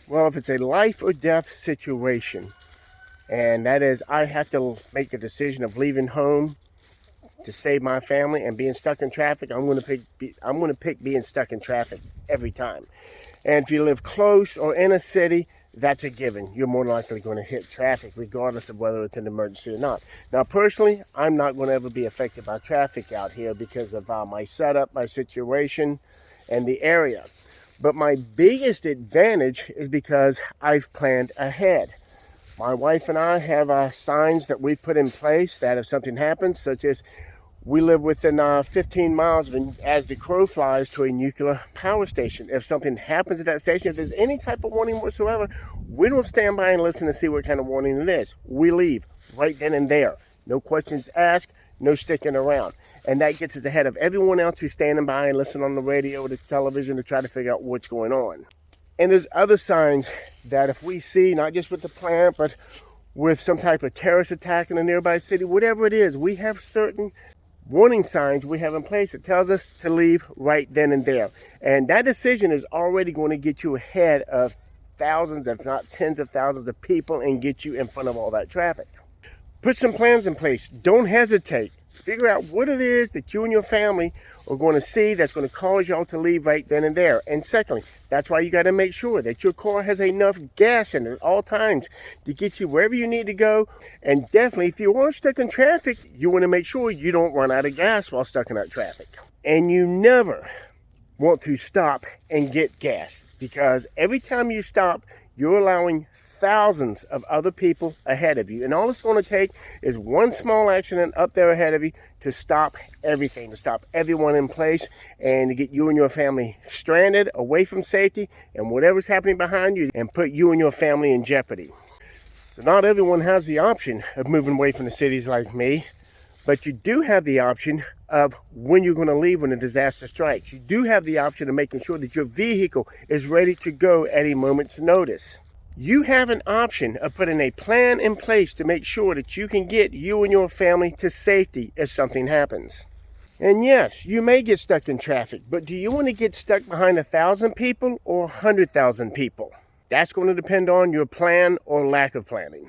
Well, if it's a life or death situation, and that is I have to make a decision of leaving home to save my family and being stuck in traffic, I'm going to pick being stuck in traffic every time. And if you live close or in a city, that's a given. You're more likely going to hit traffic regardless of whether it's an emergency or not. Now, personally, I'm not going to ever be affected by traffic out here because of my setup, my situation, and the area. But my biggest advantage is because I've planned ahead. My wife and I have signs that we've put in place that if something happens, such as we live within 15 miles as the crow flies to a nuclear power station. If something happens at that station, if there's any type of warning whatsoever, we don't stand by and listen to see what kind of warning it is. We leave right then and there. No questions asked, no sticking around. And that gets us ahead of everyone else who's standing by and listening on the radio or the television to try to figure out what's going on. And there's other signs that if we see, not just with the plant, but with some type of terrorist attack in a nearby city, whatever it is, we have certain warning signs we have in place that tells us to leave right then and there. And that decision is already going to get you ahead of thousands, if not tens of thousands of people and get you in front of all that traffic. Put some plans in place. Don't hesitate. Figure out what it is that you and your family are going to see that's going to cause y'all to leave right then and there. And secondly, that's why you got to make sure that your car has enough gas in it at all times to get you wherever you need to go. And definitely, if you are stuck in traffic, you want to make sure you don't run out of gas while stuck in that traffic. And you never want to stop and get gas, because every time you stop, you're allowing thousands of other people ahead of you. And all it's going to take is one small accident up there ahead of you to stop everything, to stop everyone in place, and to get you and your family stranded, away from safety, and whatever's happening behind you, and put you and your family in jeopardy. So not everyone has the option of moving away from the cities like me, but you do have the option of when you're going to leave when a disaster strikes. You do have the option of making sure that your vehicle is ready to go at a moment's notice. You have an option of putting a plan in place to make sure that you can get you and your family to safety if something happens. And yes, you may get stuck in traffic, but do you want to get stuck behind 1,000 people or 100,000 people? That's going to depend on your plan or lack of planning.